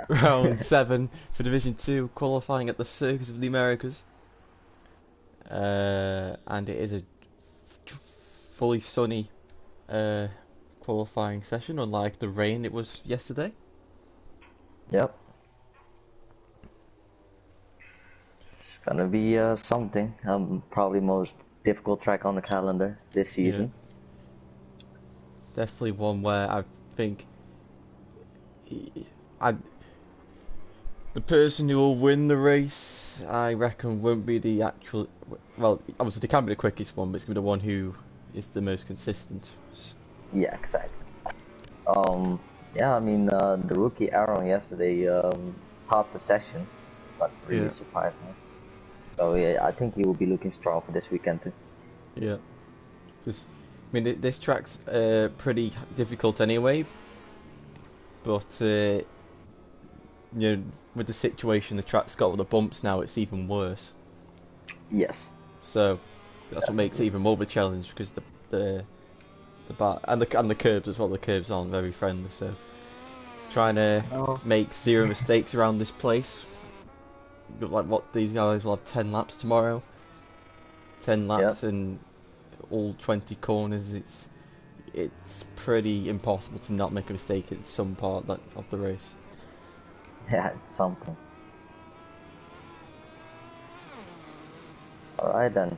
round 7 for Division 2, qualifying at the Circus of the Americas. And it is a fully sunny qualifying session, unlike the rain it was yesterday. Yep. It's gonna be something. Probably most difficult track on the calendar this season. It's definitely one where I think the person who will win the race, I reckon, won't be the actual. Well, obviously, they can be the quickest one, but it's going to be the one who is the most consistent. Yeah, exactly. Yeah, I mean, the rookie Aaron yesterday topped the session, but really surprised me. So yeah, I think he will be looking strong for this weekend too. Yeah, just I mean, this track's pretty difficult anyway, but you know, with the situation the track's got with the bumps now, it's even worse. Yes. So that's what makes it even more of a challenge, because the bar and the curbs as well. The curbs aren't very friendly, so trying to make 0 mistakes around this place. Like what these guys will have 10 laps tomorrow. 10 laps and all 20 corners. It's pretty impossible to not make a mistake at some part of the race. Yeah, it's something. Alright then.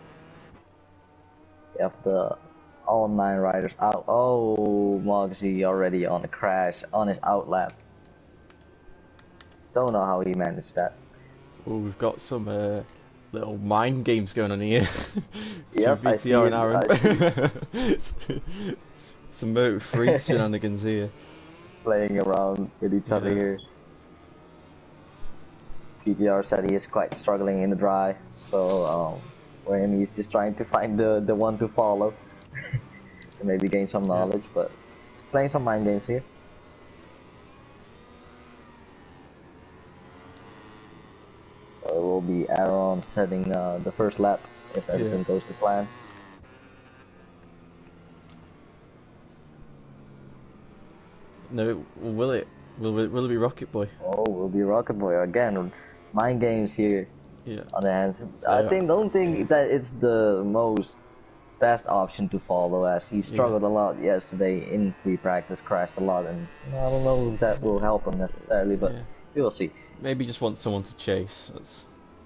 We have all 9 riders out. Oh, Mogsy already on a crash on his out lap. Don't know how he managed that. Oh, we've got some little mind games going on here. Yep, VTR and Aaron. Some Moto3 shenanigans here. Playing around with each other here. PGR said he is quite struggling in the dry, so when he's just trying to find the one to follow. To maybe gain some knowledge, but playing some mind games here. So it will be Aaron setting the first lap if everything goes to plan. No, will it? Will it be Rocket Boy? Oh, will be Rocket Boy again. Mind games here on the hands. So, don't think that it's the most best option to follow, as he struggled a lot yesterday in free practice, crashed a lot, and I don't know if that will help him necessarily, but we will see. Maybe just want someone to chase.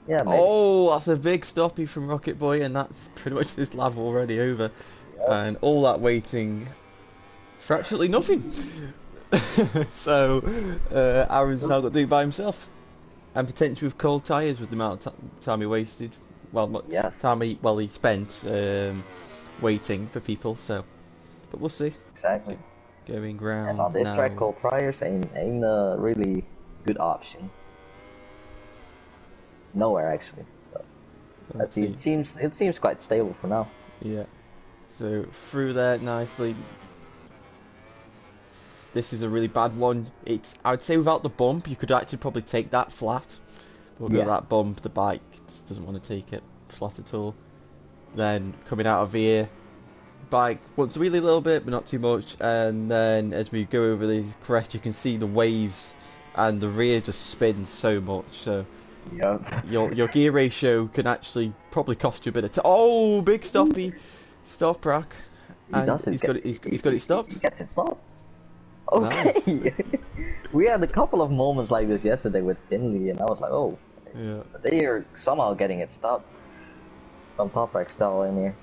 Maybe. Oh, that's a big stoppie from Rocket Boy, and that's pretty much his lap already over. And all that waiting for absolutely nothing. So Aaron's now got to do it by himself, and potentially with cold tyres with the amount of time he wasted. Well, he spent waiting for people. So, but we'll see. Exactly. Going round and on this now. track, cold tyres ain't a really good option. Nowhere actually. But it seems quite stable for now. Yeah. So through there nicely. This is a really bad one. I would say without the bump, you could actually probably take that flat. But with that bump, the bike just doesn't want to take it flat at all. Then coming out of here, the bike wants to wheel a little bit, but not too much. And then as we go over these crests, you can see the waves, and the rear just spins so much. So your gear ratio can actually probably cost you a bit of time. Oh, big stoppy, stop rack, and he's got it stopped. He gets it stopped. Okay. Nice. We had a couple of moments like this yesterday with Finley, and I was like, oh, they are somehow getting it stopped. Some top rack style in here.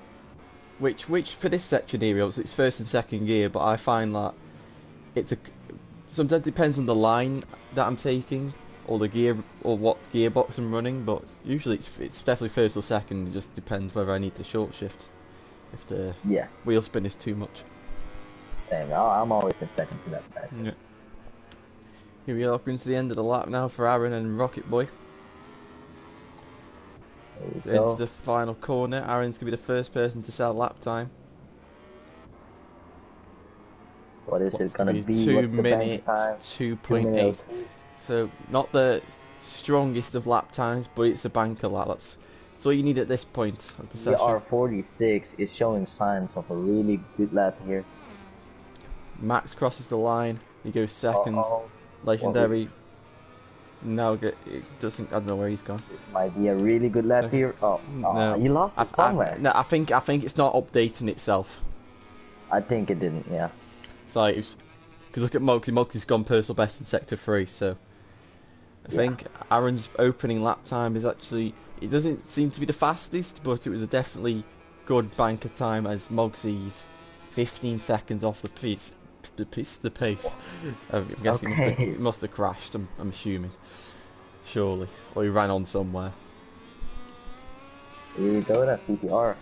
Which for this section here, it's first and second gear, but I find that sometimes it depends on the line that I'm taking, or the gear, or what gearbox I'm running. But usually it's definitely first or second. It just depends whether I need to short shift if the wheel spin is too much. Dang, I'm always in second to that side. Yeah. Here we are, coming to the end of the lap now for Aaron and Rocket Boy. So into the final corner. Aaron's going to be the first person to set lap time. What is it going to be? 2 minutes 2.8. So not the strongest of lap times, but it's a banker lap. That's all you need at this point of the session. The R46 is showing signs of a really good lap here. Max crosses the line. He goes second. Legendary No, it doesn't. I don't know where he's gone. This might be a really good lap here. Oh, No, you lost it somewhere. No, I think it's not updating itself. I think it didn't. Yeah. It's like because look at Moxie. Moxie's gone personal best in sector 3, so I think Aaron's opening lap time is actually, it doesn't seem to be the fastest, but it was a definitely good banker time as Moxie's 15 seconds off the pace. I'm guessing he must have crashed. I'm assuming, surely, or he ran on somewhere. Here we go, that PTR.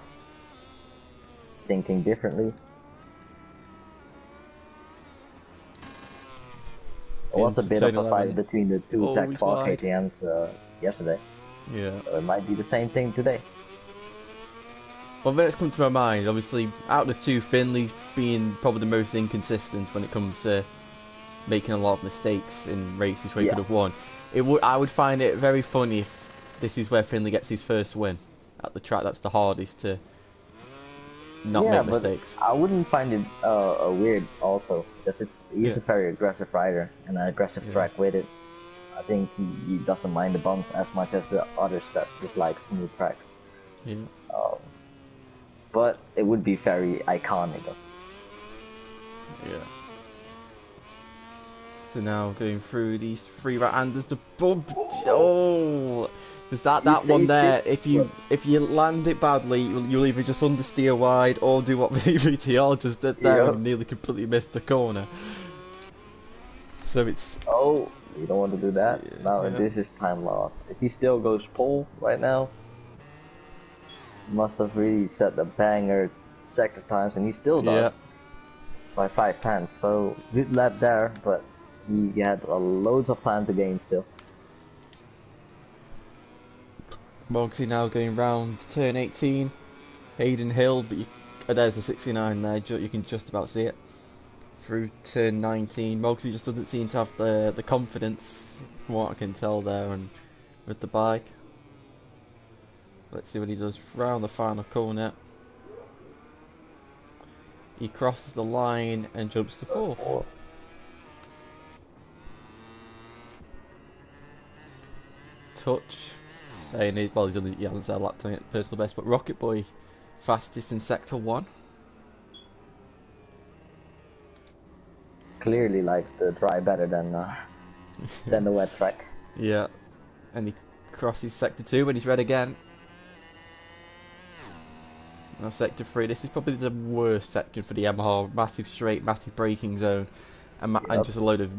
Thinking differently. It was a bit of a fight between the two Tech 12 KTMs yesterday. Yeah. So it might be the same thing today. Well, then it's come to my mind, obviously, out of the two, Finley's being probably the most inconsistent when it comes to making a lot of mistakes in races where he could have won. I would find it very funny if this is where Finley gets his first win at the track. That's the hardest to not make mistakes. I wouldn't find it weird also, because he's a very aggressive rider and an aggressive track with it. I think he doesn't mind the bumps as much as the others that just like smooth tracks. Yeah. But it would be very iconic. Yeah. So now going through these 3 rounds, and there's the bump. Oh, there's that one there. If you land it badly, you'll either just understeer wide or do what VTR just did there and nearly completely missed the corner. So it's. Oh, you don't want to do that. Now this is time loss. If he still goes pole right now, must have really set the banger sector times, and he still does by 5 tenths. So good lap there, but he had loads of time to gain still. Mogsy now going round turn 18, Hayden Hill, but there's the 69 there. You can just about see it through turn 19. Mogsy just doesn't seem to have the confidence, from what I can tell there, and with the bike. Let's see what he does round the final corner. He crosses the line and jumps to 4th. Touch, saying it, well, he hasn't set a lap time at personal best, but Rocket Boy fastest in sector 1. Clearly likes the dry better than the wet track. Yeah, and he crosses sector 2 when he's red again. Now sector 3, this is probably the worst section for the Yamaha. Massive straight, massive braking zone, and just a load of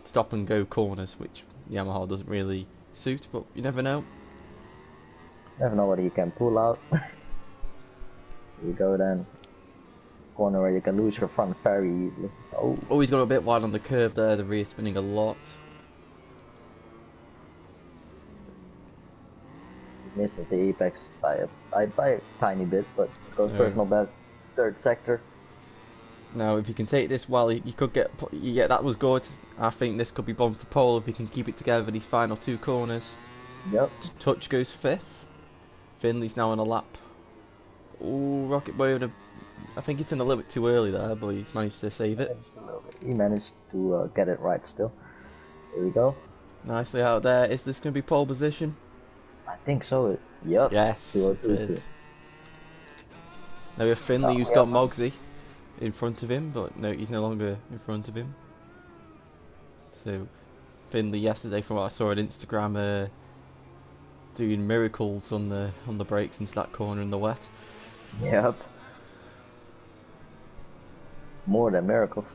stop and go corners, which Yamaha doesn't really suit, but you never know. Never know what you can pull out. Here you go then. Corner where you can lose your front very easily. Oh, he's got a bit wide on the curb there, the rear spinning a lot. Misses the apex by a tiny bit, but goes personal best, 3rd sector. Now, if you can take this well, you could get. Yeah, that was good. I think this could be bombed for pole if he can keep it together for these final 2 corners. Yep. Touch goes 5th. Finley's now on a lap. Oh, Rocket Boy, I think it's in a little bit too early there, but he's managed to save it. He managed to get it right still. Here we go. Nicely out there. Is this going to be pole position? I think so. Yep. Yes, it is. Now we have Finley, who's got Mogsy in front of him, but no, he's no longer in front of him. So Finley yesterday, from what I saw on Instagram, doing miracles on the brakes into that corner in the wet. Yep. More than miracles.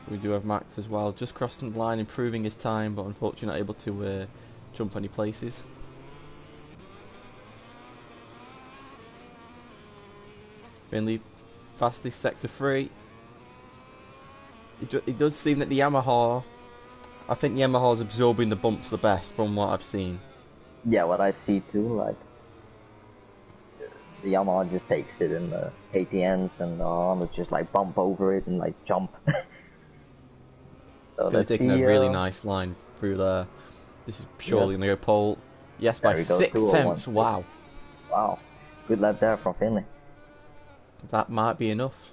We do have Max as well, just crossing the line, improving his time, but unfortunately not able to jump any places. Finley, fastest sector 3. It does seem that the Yamaha, I think the Yamaha's absorbing the bumps the best from what I've seen. Yeah, what I see too, like the Yamaha just takes it in the KTMs and the Hondas just like bump over it and like jump. So they're taking a really nice line through there. This is surely going to go pole. Yes, by 6 tenths. Wow. Wow. Good lap there from Finley. That might be enough.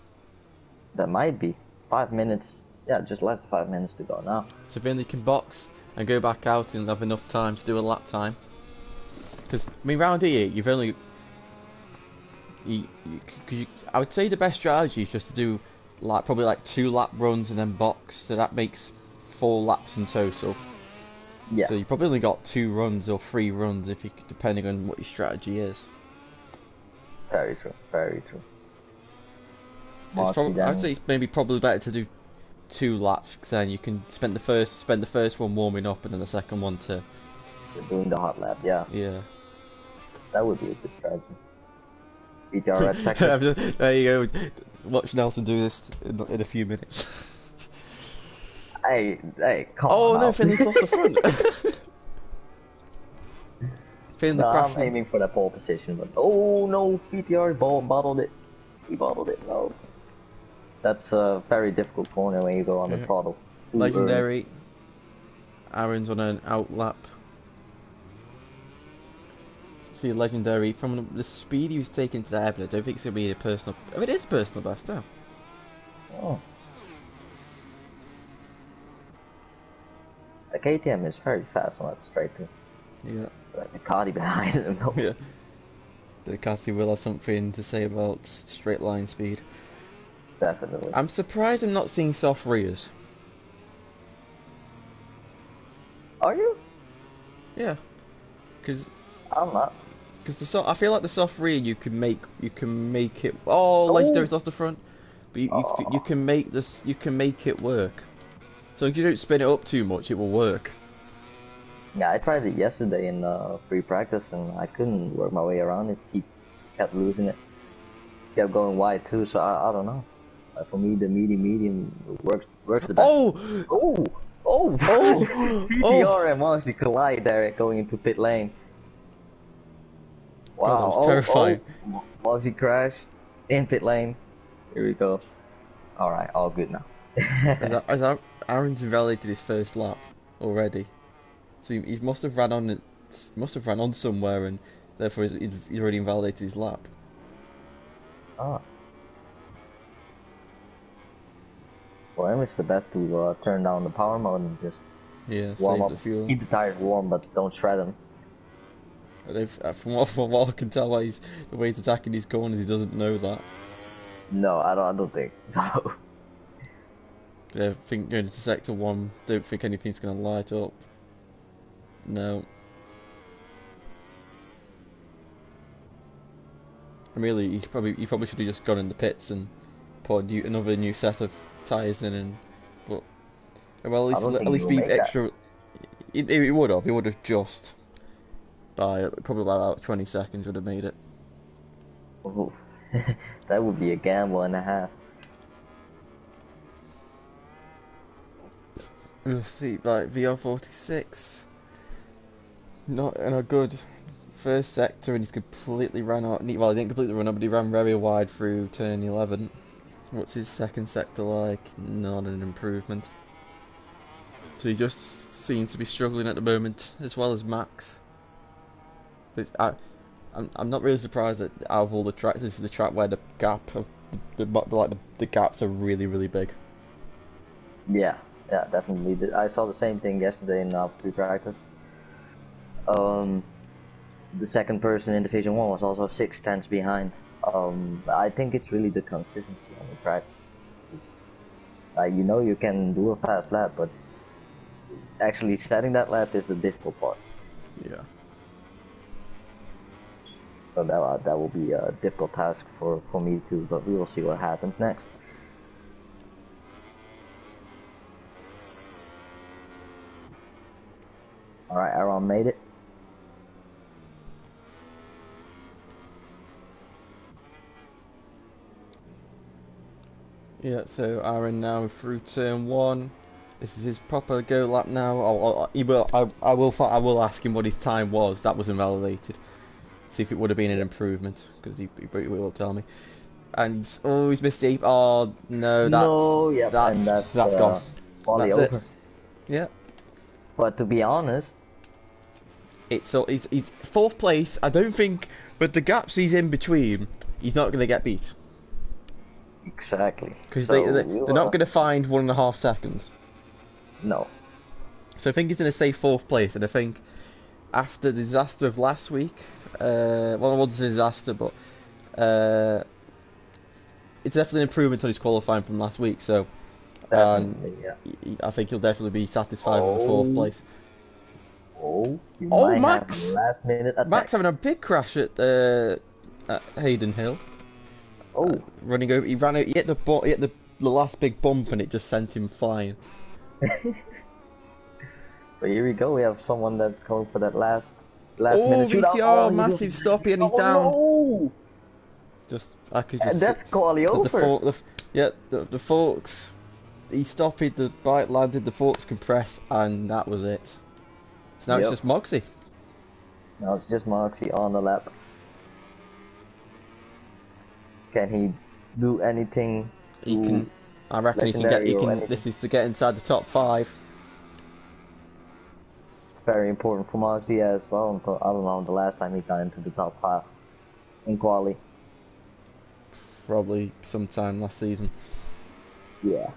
That might be. 5 minutes Yeah, just less than 5 minutes to go now. So Finley can box and go back out and have enough time to do a lap time. Because, I mean, round here, you've only... I would say the best strategy is just to do like probably like 2 lap runs and then box, so that makes 4 laps in total. Yeah. So you probably only got 2 runs or 3 runs if you, depending on what your strategy is. Very true. Very true. I'd say it's maybe probably better to do 2 laps, because then you can spend the first one warming up and then the second one to doing the hot lap. Yeah. Yeah. That would be a good strategy. VTR at second. There you go. Watch Nelson do this in a few minutes. Hey, come on. Oh no, Finley's lost the front. No, I'm aiming for that pole position, but oh no, VTR bottled it. He bottled it. No. That's a very difficult corner when you go on the throttle. Legendary. Aaron's on an out lap. See, Legendary, from the speed he was taking to the air, but I don't think it's going to be a personal... Oh, it is personal best, though. Oh. The KTM is very fast on that straight too. Yeah. Like the Cardi behind him. Yeah. The Ducati will have something to say about straight line speed. Definitely. I'm surprised I'm not seeing soft rears. Are you? Yeah. Because... I'm not. Because I feel like the soft rear you can make it. Oh, Legendary's lost the front, but you can make this. You can make it work. So if you don't spin it up too much, it will work. Yeah, I tried it yesterday in free practice, and I couldn't work my way around it. Kept losing it. Kept going wide too. So I don't know. For me, the medium works the best. Oh! PTR and Moxie collide there going into pit lane. Wow, that was terrifying. Moxie crashed in pit lane. Here we go. Alright, all good now. As Aaron's invalidated his first lap already. So he must have ran on somewhere, and therefore he's already invalidated his lap. Ah. For him, it's the best to turn down the power mode and just warm save up. the fuel. Keep the tires warm, but don't shred them. From what I can tell by the way he's attacking these corners, he doesn't know that. No, I don't think so. Yeah, I think going into sector 1, don't think anything's going to light up. No. And really, he probably should have just gone in the pits and put another new set of tyres in, but well, at least be extra. He would have just by probably about 20 seconds would have made it. Ooh. That would be a gamble and a half. Let's see, like VR46, not in a good first sector, and he's completely ran out. Well, he didn't completely run out, but he ran very wide through turn 11. What's his second sector like? Not an improvement. So he just seems to be struggling at the moment, as well as Max. But I'm not really surprised that out of all the tracks, this is the track where the gap of the gaps are really big. Yeah, definitely. I saw the same thing yesterday in pre-practice. The second person in Division 1 was also 6/10 behind. I think it's really the consistency on the track. You know you can do a fast lap, but actually setting that lap is the difficult part. Yeah. So that will be a difficult task for me too, but we will see what happens next. Alright, Aaron made it. Yeah, so Aaron now through turn 1. This is his proper go lap now. I will ask him what his time was. That was invalidated. See if it would have been an improvement, because he will tell me. And he's always missed the... Oh no, that's gone. That's over. it. Yeah. But to be honest, he's 4th place. I don't think with the gaps he's in between, he's not going to get beat. Exactly. Because So, they're not going to find 1.5 seconds. No. So I think he's going to say 4th place, and I think after the disaster of last week, well, it wasn't a disaster, but it's definitely an improvement on his qualifying from last week. So Definitely, yeah. I think he'll definitely be satisfied with the 4th place. Oh, you might Max! have a last-minute attack. Max having a big crash at Hayden Hill. Oh, running over, he hit the last big bump, and it just sent him flying. But here we go. We have someone that's going for that last minute shootout. VTR, massive stoppie, and he's down. No! I could just. That's quality over. The forks. He stopped. The bike landed. The forks compressed, and that was it. So now it's just Moxie. Now it's just Moxie on the lap. Can he do anything? He can. I reckon he can get. He can. This is to get inside the top 5. Very important for Moxie, as I don't know the last time he got into the top 5 in quali. Probably sometime last season. Yeah.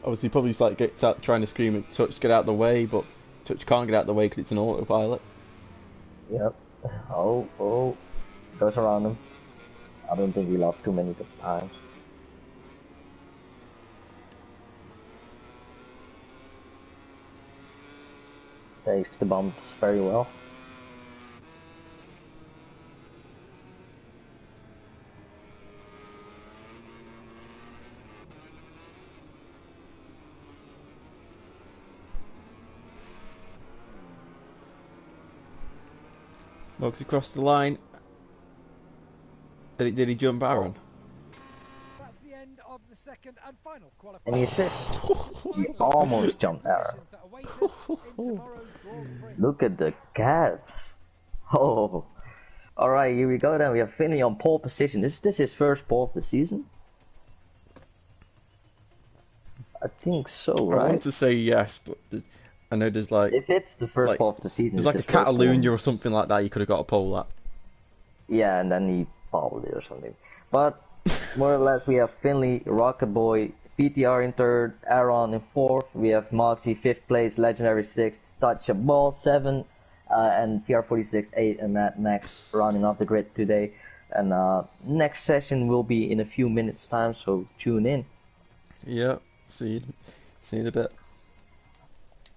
Obviously, probably just like gets out trying to scream at Touch, get out of the way, but Touch can't get out of the way because it's an autopilot. Yep. Oh, goes around him. I don't think he lost too many times. Takes the bumps very well. Moxie crossed the line. Did he jump Aaron? That's the end of the second and final qualifier. And he assist. He almost jumped Aaron. Look at the gaps. Oh. Alright, here we go then. We have Finley on pole position. Is this his first pole of the season? I think so, right? I want to say yes, but I know there's like... If it's the first pole of the season... There's like a Catalunya or something like that you could have got a pole at. Yeah, and then he fouled it or something. But, more or less, we have Finley, Rocket Boy, PTR in 3rd, Aaron in 4th. We have Moxie 5th place, Legendary 6th, Touch a Ball 7th, and PR46 8th, and that next rounding off the grid today. And next session will be in a few minutes time, so tune in. Yeah, see you in a bit.